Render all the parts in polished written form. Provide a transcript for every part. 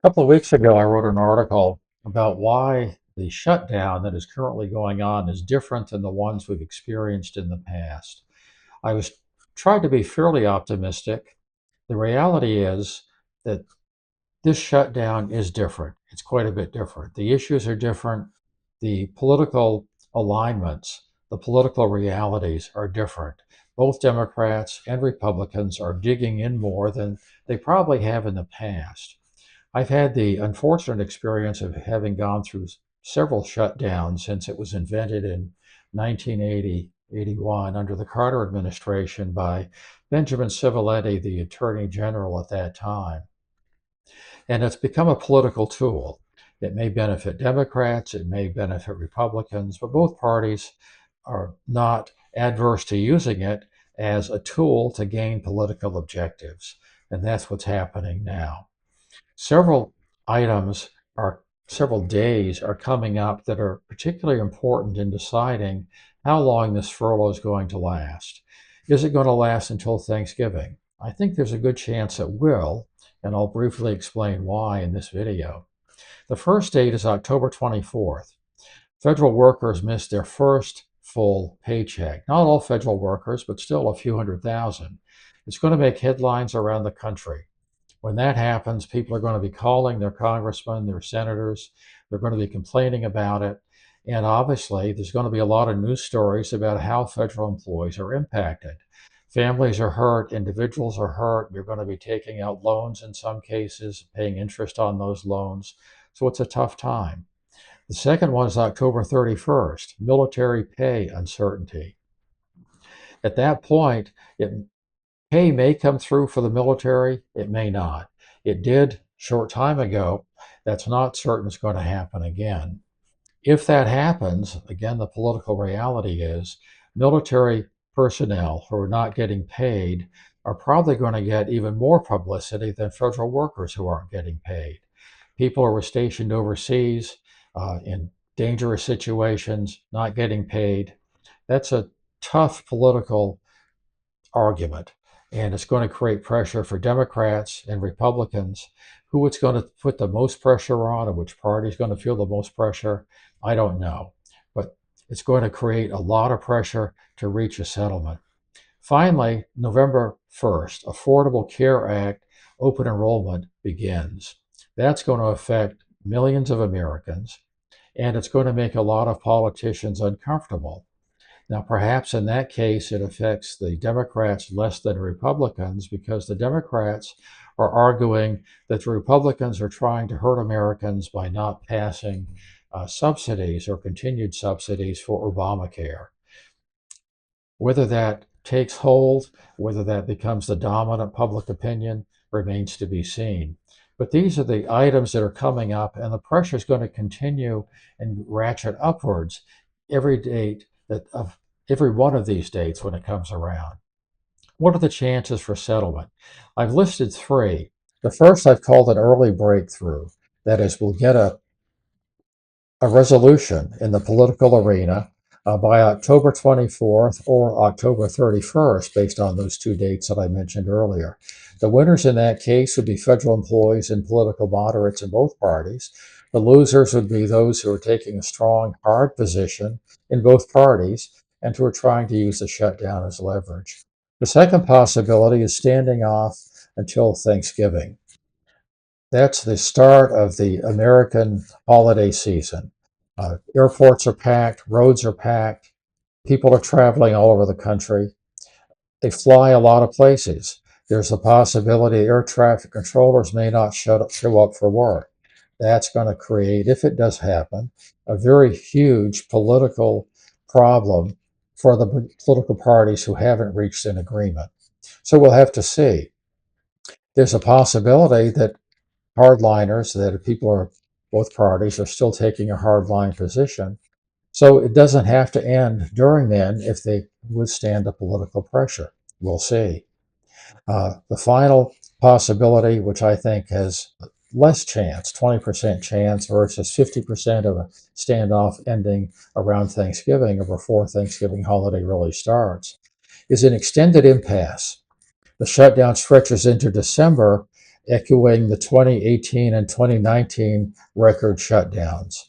A couple of weeks ago, I wrote an article about why the shutdown that is currently going on is different than the ones we've experienced in the past. I was tried to be fairly optimistic. The reality is that this shutdown is different. It's quite a bit different. The issues are different. The political alignments, the political realities are different. Both Democrats and Republicans are digging in more than they probably have in the past. I've had the unfortunate experience of having gone through several shutdowns since it was invented in 1980, 81 under the Carter administration by Benjamin Civiletti, the Attorney General at that time. And it's become a political tool. It may benefit Democrats, it may benefit Republicans, but both parties are not adverse to using it as a tool to gain political objectives. And that's what's happening now. Several items are several days are coming up that are particularly important in deciding how long this furlough is going to last. Is it going to last until Thanksgiving? I think there's a good chance it will, and I'll briefly explain why in this video. The first date is October 24th. Federal workers missed their first full paycheck. Not all federal workers, but still a few 100,000. It's going to make headlines around the country. When that happens, people are going to be calling their congressmen, their senators. They're going to be complaining about it. And obviously, there's going to be a lot of news stories about how federal employees are impacted. Families are hurt, individuals are hurt. You're going to be taking out loans in some cases, paying interest on those loans. So it's a tough time. The second one is October 31st, military pay uncertainty. At that point, pay may come through for the military, it may not. It did short time ago. That's not certain it's going to happen again. If that happens, again, the political reality is military personnel who are not getting paid are probably going to get even more publicity than federal workers who aren't getting paid. People who are stationed overseas in dangerous situations, not getting paid. That's a tough political argument. And it's going to create pressure for Democrats and Republicans. Who it's going to put the most pressure on and which party is going to feel the most pressure, I don't know. But it's going to create a lot of pressure to reach a settlement. Finally, November 1st, Affordable Care Act open enrollment begins. That's going to affect millions of Americans, and it's going to make a lot of politicians uncomfortable. Now, perhaps in that case, it affects the Democrats less than Republicans because the Democrats are arguing that the Republicans are trying to hurt Americans by not passing subsidies or continued subsidies for Obamacare. Whether that takes hold, whether that becomes the dominant public opinion, remains to be seen. But these are the items that are coming up, and the pressure is going to continue and ratchet upwards every date that of every one of these dates when it comes around. What are the chances for settlement? I've listed three. The first I've called an early breakthrough. That is, we'll get a resolution in the political arena by October 24th or October 31st, based on those two dates that I mentioned earlier. The winners in that case would be federal employees and political moderates in both parties. The losers would be those who are taking a strong, hard position in both parties and who are trying to use the shutdown as leverage. The second possibility is standing off until Thanksgiving. That's the start of the American holiday season. Airports are packed, roads are packed, people are traveling all over the country. They fly a lot of places. There's a possibility air traffic controllers may not show up for work. That's going to create, if it does happen, a very huge political problem for the political parties who haven't reached an agreement. So we'll have to see. There's a possibility that hardliners, that people are, both parties are still taking a hardline position. So it doesn't have to end during then if they withstand the political pressure. We'll see. The final possibility, which I think has less chance, 20% chance versus 50% of a standoff ending around Thanksgiving or before Thanksgiving holiday really starts, is an extended impasse. The shutdown stretches into December, echoing the 2018 and 2019 record shutdowns.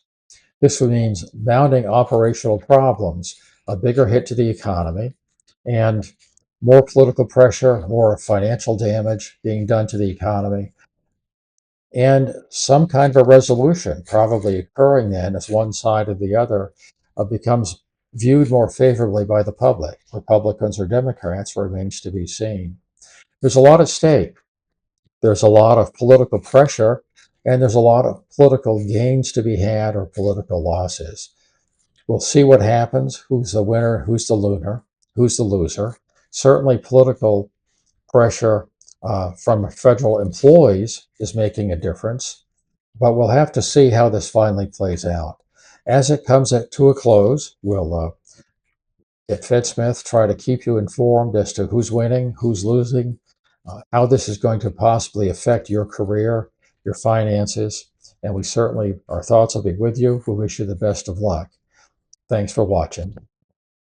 This means mounting operational problems, a bigger hit to the economy, and more political pressure, more financial damage being done to the economy, and some kind of a resolution probably occurring then as one side or the other becomes viewed more favorably by the public. Republicans or Democrats remains to be seen. There's a lot at stake. There's a lot of political pressure, and there's a lot of political gains to be had or political losses. We'll see what happens, who's the winner, who's the loser, who's the loser. Certainly, political pressure from federal employees is making a difference, but we'll have to see how this finally plays out. As it comes to a close, we'll at FedSmith try to keep you informed as to who's winning, who's losing, how this is going to possibly affect your career, your finances, and we certainly, our thoughts will be with you. We wish you the best of luck. Thanks for watching.